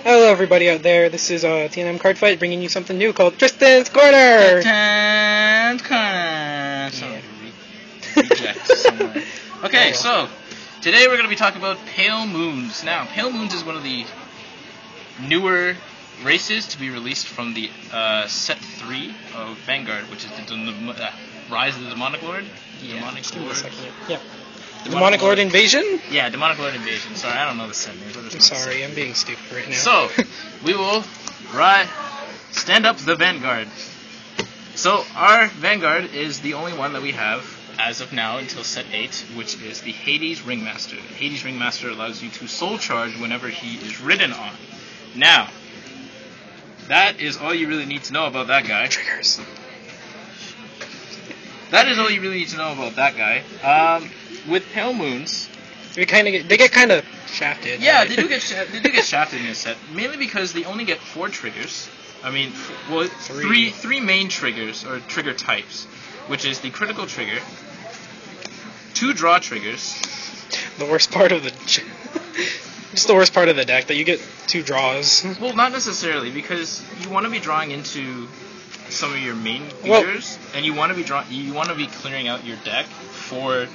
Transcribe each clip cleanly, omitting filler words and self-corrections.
Hello, everybody out there. This is TNM Card Fight, bringing you something new called Tristan's Corner. Tristan's Corner. Sorry, reject somewhere. Okay, so today we're going to be talking about Pale Moons. Now, Pale Moons is one of the newer races to be released from the set 3 of Vanguard, which is the Rise of the Demonic Lord. Demonic Lord. Yeah. Demonic Lord Invasion? Yeah, Demonic Lord Invasion. Sorry, I don't know the set name. I'm sorry, I'm being stupid right now. So, we will stand up the Vanguard. So, our Vanguard is the only one that we have as of now until set 8, which is the Hades Ringmaster. The Hades Ringmaster allows you to soul charge whenever he is ridden on. Now, that is all you really need to know about that guy. Triggers. That is all you really need to know about that guy. With Pale Moons, they get kind of shafted. Yeah, right? they do get shafted in this set, mainly because they only get 4 triggers. I mean, three main triggers or trigger types, which is the critical trigger, 2 draw triggers. The worst part of the it's the worst part of the deck that you get 2 draws. Well, not necessarily, because you want to be drawing into some of your main features, and you want to be clearing out your deck for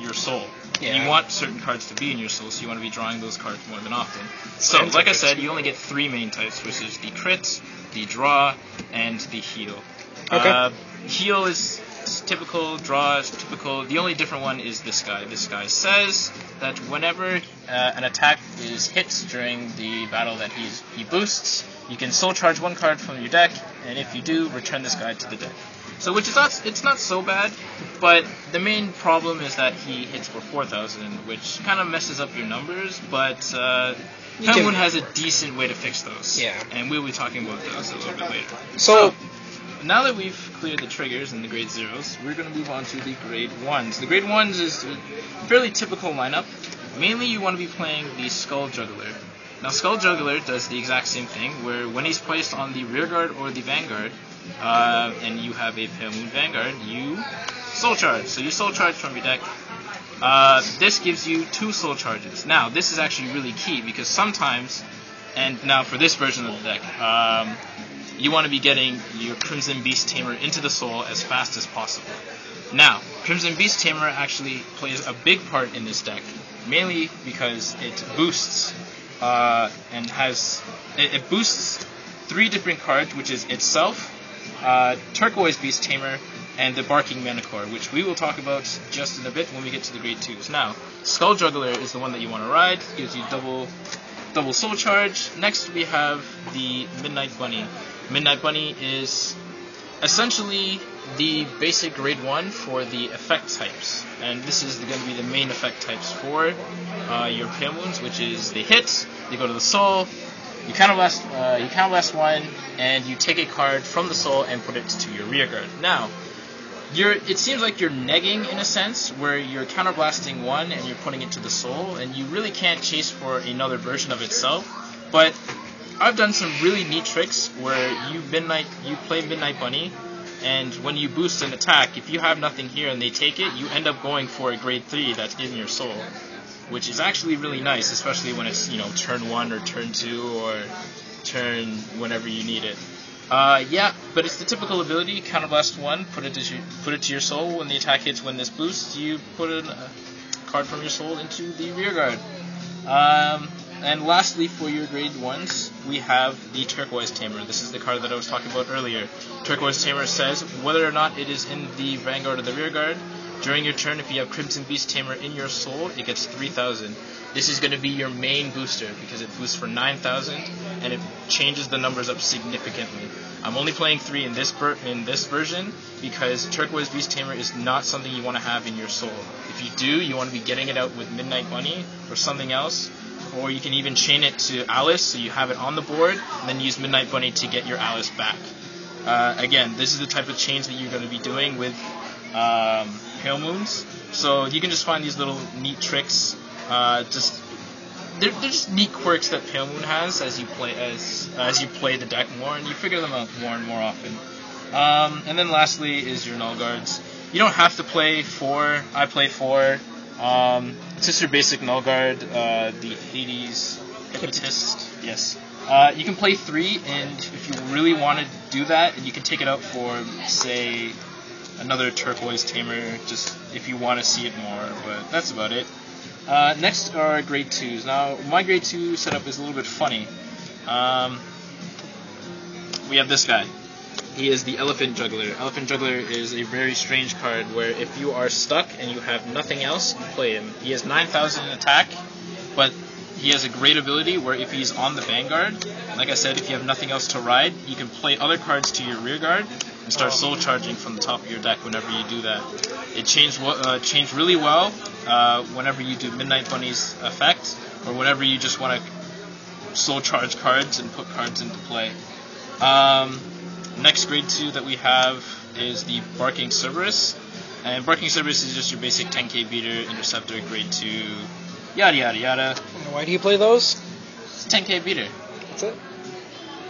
your soul. Yeah. You want certain cards to be in your soul, so you want to be drawing those cards more than often. So, like I said, you only get 3 main types, which is the crit, the draw, and the heal. Okay. Heal is typical, draw is typical. The only different one is this guy. This guy says that whenever an attack is hit during the battle that he boosts, you can soul charge 1 card from your deck, and if you do, return this guy to the deck. So, it's not so bad, but the main problem is that he hits for 4,000, which kind of messes up your numbers, but Pale Moon has a decent way to fix those. Yeah. And we'll be talking about those a little bit later. So now that we've cleared the triggers and the grade 0s, we're going to move on to the grade 1s. The grade 1s is a fairly typical lineup. Mainly you want to be playing the Skull Juggler. Now, Skull Juggler does the exact same thing, where when he's placed on the rearguard or the vanguard, and you have a Pale Moon Vanguard, you soul charge. So you soul charge from your deck. This gives you 2 soul charges. Now, this is actually really key, because sometimes, and now for this version of the deck, you want to be getting your Crimson Beast Tamer into the soul as fast as possible. Now, Crimson Beast Tamer actually plays a big part in this deck, mainly because it boosts and it boosts 3 different cards, which is itself, Turquoise Beast Tamer, and the Barking Manticore, which we will talk about just in a bit when we get to the grade 2s. Now, Skull Juggler is the one that you want to ride. It gives you double soul charge. Next, we have the Midnight Bunny. Midnight Bunny is essentially the basic grade 1 for the effect types, and this is going to be the main effect types for your Pale Moons, which is they hit, they go to the soul, you counterblast 1, and you take a card from the soul and put it to your rearguard. Now, it seems like you're negging in a sense, where you're counterblasting 1 and you're putting it to the soul, and you really can't chase for another version of itself. But I've done some really neat tricks where you play Midnight Bunny, and when you boost an attack, if you have nothing here and they take it, you end up going for a grade 3 that's in your soul, which is actually really nice, especially when it's, turn 1 or turn 2 or turn whenever you need it. But it's the typical ability, counterblast 1, put it to your soul. When the attack hits, when this boosts, you put a card from your soul into the rearguard. And lastly, for your grade 1s, we have the Turquoise Tamer. This is the card that I was talking about earlier. Turquoise Tamer says, whether or not it is in the vanguard or the rearguard, during your turn, if you have Crimson Beast Tamer in your soul, it gets 3,000. This is going to be your main booster, because it boosts for 9,000, and it changes the numbers up significantly. I'm only playing 3 in this version, because Turquoise Beast Tamer is not something you want to have in your soul. If you do, you want to be getting it out with Midnight Bunny or something else, or you can even chain it to Alice, so you have it on the board, and then use Midnight Bunny to get your Alice back. Again, this is the type of chains that you're going to be doing with Pale Moons, so you can just find these little neat tricks. They're just neat quirks that Pale Moon has as you play the deck more, and you figure them out more and more often. And then lastly is your Null Guards. You don't have to play 4. I play 4. It's just your basic Null Guard, the Hades Hypnotist. Yes. You can play 3, and if you really want to do that, you can take it out for, say, another turquoise tamer, just if you want to see it more, but that's about it. Next are grade 2s. Now, my grade 2 setup is a little bit funny. We have this guy. He is the Elephant Juggler. Elephant Juggler is a very strange card where if you are stuck and you have nothing else, you play him. He has 9,000 in attack, but he has a great ability where if he's on the vanguard, like I said, if you have nothing else to ride, you can play other cards to your rear guard and start soul charging from the top of your deck whenever you do that. It changed really well whenever you do Midnight Bunny's effect, or whenever you just want to soul charge cards and put cards into play. Next grade 2 that we have is the Barking Cerberus. And Barking Cerberus is just your basic 10k beater, interceptor, grade 2, yada yada yada. Why do you play those? It's a 10k beater. That's it?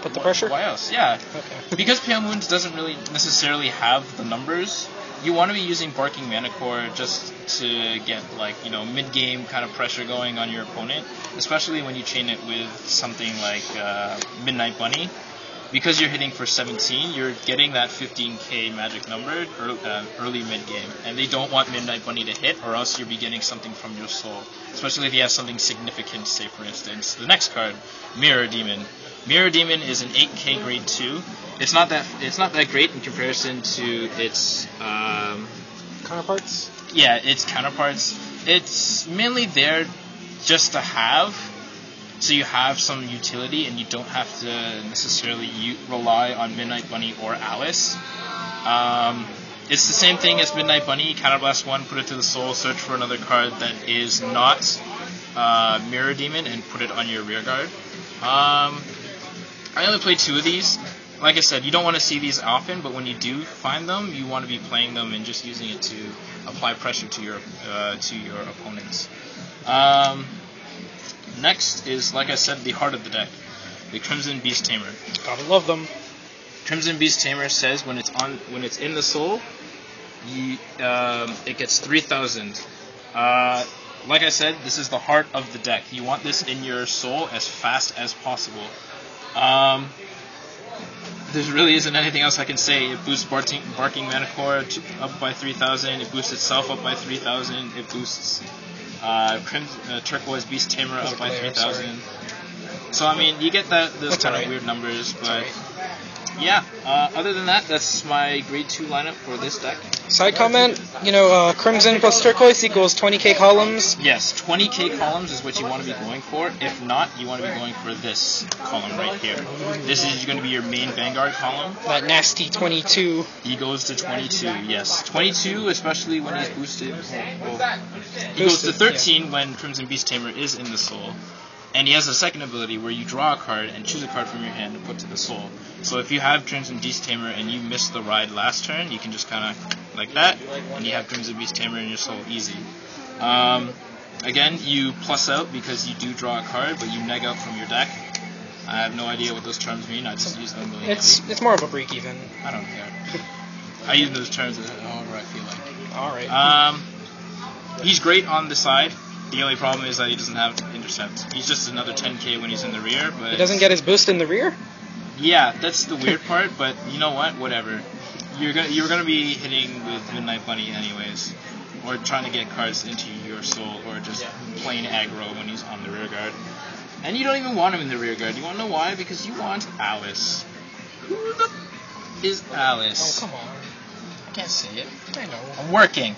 Put the pressure? Why else? Yeah. Okay. Because Pale Moons doesn't really necessarily have the numbers, you want to be using Barking Manicore just to get, like, you know, mid-game kind of pressure going on your opponent, especially when you chain it with something like Midnight Bunny. Because you're hitting for 17, you're getting that 15k magic number early mid-game. And they don't want Midnight Bunny to hit, or else you'll be getting something from your soul. Especially if you have something significant, say for instance, the next card, Mirror Demon. Mirror Demon is an 8k grade 2. It's not that great in comparison to its counterparts? Yeah, its counterparts. It's mainly there just to have, so you have some utility and you don't have to necessarily rely on Midnight Bunny or Alice. It's the same thing as Midnight Bunny. Counterblast 1, put it to the soul, search for another card that is not Mirror Demon, and put it on your rear guard. I only played 2 of these. Like I said, you don't want to see these often, but when you do find them, you want to be playing them and just using it to apply pressure to your opponents. Next is, like I said, the heart of the deck, the Crimson Beast Tamer. Gotta love them. Crimson Beast Tamer says when it's in the soul, it gets 3,000. Like I said, this is the heart of the deck. You want this in your soul as fast as possible. There really isn't anything else I can say. It boosts Barking Manicore up by 3,000. It boosts itself up by 3,000. It boosts Turquoise Beast Tamer up by 3,000. So I mean, you get those kind of weird numbers, but yeah. Other than that, that's my grade 2 lineup for this deck. Side comment, Crimson plus Turquoise equals 20k columns. Yes, 20k columns is what you want to be going for. If not, you want to be going for this column right here. This is going to be your main Vanguard column. That nasty 22. He goes to 22, yes. 22, especially when he's boosted. He goes to 13 when Crimson Beast Tamer is in the soul. And he has a second ability where you draw a card and choose a card from your hand and put to the soul. So if you have Crimson Beast Tamer and you miss the ride last turn, you can just kind of like that, and you have Crimson Beast Tamer in your soul easy. Again, you plus out because you do draw a card, but you neg out from your deck. I have no idea what those terms mean. I just use them willy-nilly. It's more of a break even. I don't care. I use those terms however I feel like. All right. He's great on the side. The only problem is that he doesn't have intercept. He's just another 10k when he's in the rear, but he doesn't get his boost in the rear? Yeah, that's the weird part, but you know what? Whatever. You're gonna be hitting with Midnight Bunny anyways, or trying to get cards into your soul, or just plain aggro when he's on the rear guard. And you don't even want him in the rear guard. You want to know why? Because you want Alice. Who the is Alice? Oh, come on. I can't say it. I know. I'm working.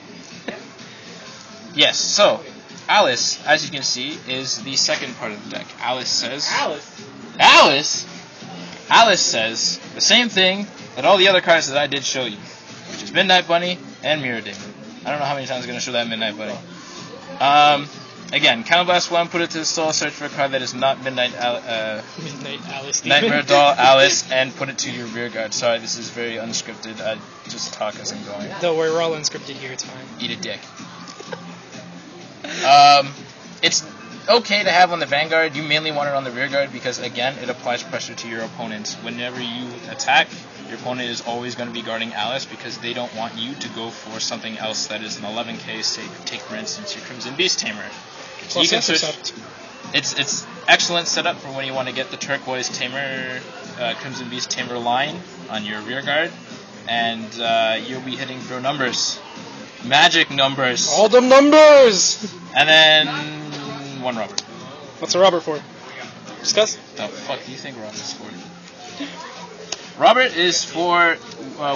Yes, so Alice, as you can see, is the second part of the deck. Alice says... Alice says the same thing that all the other cards that I did show you, which is Midnight Bunny and Mirror Demon. I don't know how many times I'm going to show that Midnight Bunny. Again, Counterblast 1, put it to the soul, search for a card that is not Midnight Alice Demon. Nightmare Doll Alice, and put it to your rear guard. Sorry, this is very unscripted. I just talk as I'm going. Though we're all unscripted here, it's fine. Eat a dick. It's okay to have on the Vanguard. You mainly want it on the rear guard because, again, it applies pressure to your opponent. Whenever you attack, your opponent is always going to be guarding Alice because they don't want you to go for something else that is an 11k. Take for instance, your Crimson Beast Tamer. So you can search. It's excellent setup for when you want to get the turquoise tamer, Crimson Beast tamer line on your rear guard, and you'll be hitting through numbers, magic numbers. All them numbers. And then one Robert. What's a Robert for? Discuss. The fuck do you think Robert's for? Robert is for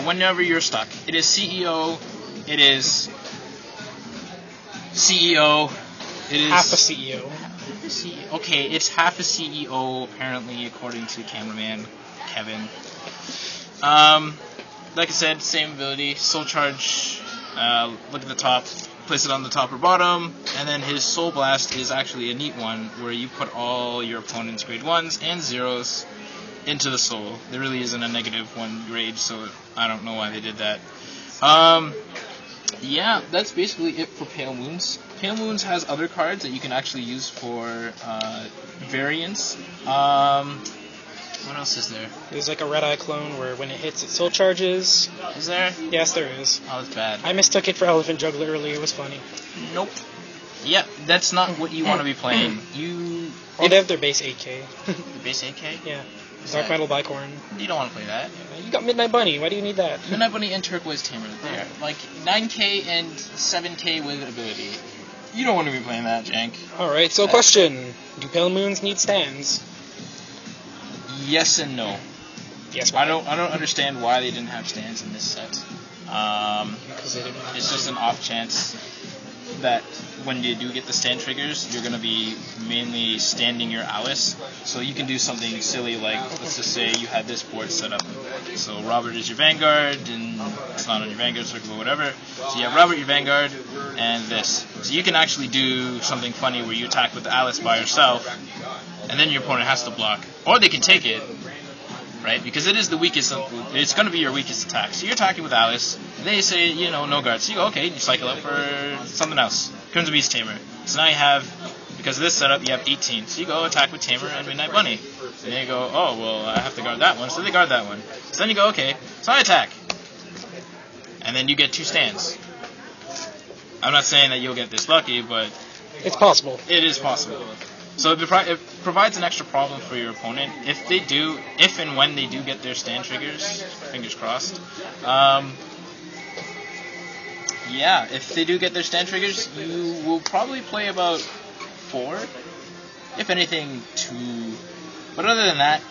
whenever you're stuck. It is CEO. It is CEO. It is Half a CEO. Okay, it's half a CEO apparently, according to cameraman Kevin. Like I said, same ability, soul charge. Look at the top, place it on the top or bottom, and then his soul blast is actually a neat one where you put all your opponent's grade 1s and 0s into the soul. There really isn't a negative one grade, so I don't know why they did that. Yeah, that's basically it for Pale Moons. Pale Moons has other cards that you can actually use for variants. What else is there? There's like a Red Eye clone where when it hits, it soul charges. Is there? Yes, there is. Oh, that's bad. I mistook it for Elephant Juggler earlier. It was funny. Nope. Yeah, that's not what you want to be playing. They have their base 8K. The base 8K? Yeah. Dark Metal Bicorn. You don't want to play that. You got Midnight Bunny. Why do you need that? Midnight Bunny and Turquoise Tamer. There. Like 9K and 7K with ability. You don't want to be playing that, Jank. Alright, so question. Do Pale Moons need stands? Yes and no. Yes. I don't understand why they didn't have stands in this set. Because they didn't have It's just an off chance that when you do get the stand triggers, you're going to be mainly standing your Alice. So you can do something silly like, let's just say you had this board set up. So Robert is your Vanguard, and it's not on your Vanguard circle or whatever. So you have Robert, your Vanguard, and this. So you can actually do something funny where you attack with the Alice by yourself, and then your opponent has to block. Or they can take it, right? Because it is the weakest, it's going to be your weakest attack. So you're attacking with Alice, they say, no guard. So you go, okay, you cycle up for something else. Crimson Beast Tamer. So now you have, because of this setup, you have 18. So you go attack with Tamer and Midnight Bunny. And then you go, oh, well, I have to guard that one, so they guard that one. So then you go, okay, so I attack. And then you get 2 stands. I'm not saying that you'll get this lucky, but It's possible. It is possible. So it provides an extra problem for your opponent. If and when they do get their stand triggers, fingers crossed, yeah, if they do get their stand triggers, you will probably play about 4, if anything 2. But other than that,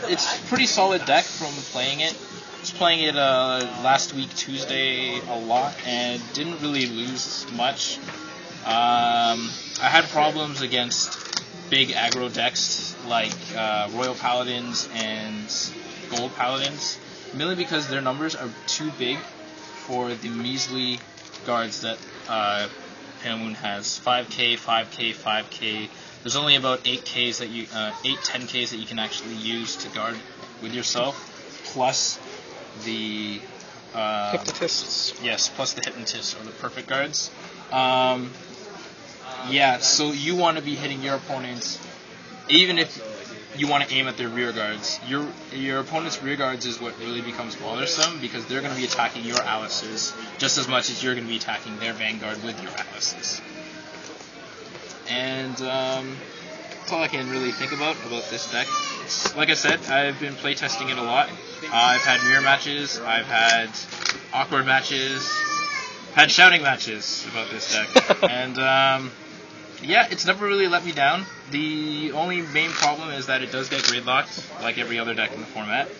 it's a pretty solid deck from playing it. I was playing it last week, Tuesday, a lot, and didn't really lose much. I had problems against big aggro decks like Royal Paladins and Gold Paladins, mainly because their numbers are too big for the measly guards that Pale Moon has. 5k, 5k, 5k. There's only about 8Ks that 10Ks that you can actually use to guard with yourself, plus the Hypnotists. Yes, plus the hypnotists or the perfect guards. Yeah, so you want to be hitting your opponents, even if you want to aim at their rear guards. Your opponent's rear guards is what really becomes bothersome, because they're going to be attacking your Alices just as much as you're going to be attacking their Vanguard with your Alices. And that's all I can really think about this deck. Like I said, I've been playtesting it a lot. I've had mirror matches, I've had awkward matches, had shouting matches about this deck. And yeah, it's never really let me down. The only main problem is that it does get grade locked, like every other deck in the format.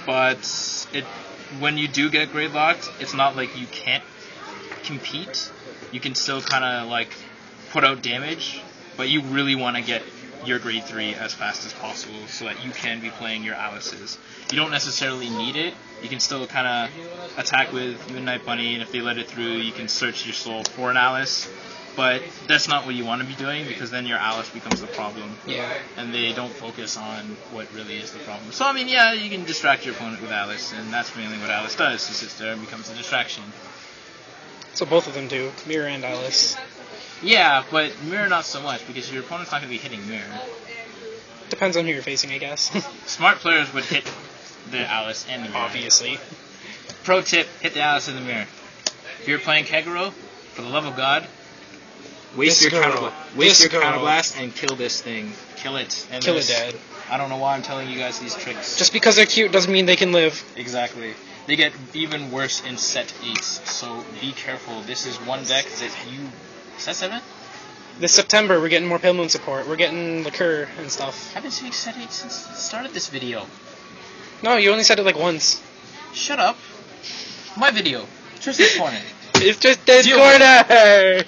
But when you do get grade locked, it's not like you can't compete. You can still kind of like put out damage, but you really want to get your grade 3 as fast as possible so that you can be playing your Alices. You don't necessarily need it. You can still kind of attack with Midnight Bunny, and if they let it through, you can search your soul for an Alice. But that's not what you want to be doing, because then your Alice becomes the problem. Yeah. And they don't focus on what really is the problem. So, I mean, yeah, you can distract your opponent with Alice, and that's mainly what Alice does. She sits there and becomes a distraction. So both of them do, Mirror and Alice. Yeah, but Mirror not so much, because your opponent's not going to be hitting Mirror. Depends on who you're facing, I guess. Smart players would hit the Alice and the Mirror. Obviously. Pro tip, hit the Alice in the Mirror. If you're playing Kegaro, for the love of God, Waste This your girl. Waste This your girl. counterblast and kill this thing. Kill it. And Kill it dead. I don't know why I'm telling you guys these tricks. Just because they're cute doesn't mean they can live. Exactly. They get even worse in set 8s, so be careful. This is one deck that you... Set 7? This September, we're getting more Pale Moon support. We're getting Liqueur and stuff. I've been saying set 8 since the start of this video. No, you only said it like once. Shut up. My video. Tristan's Corner. It's just this Deal with corner!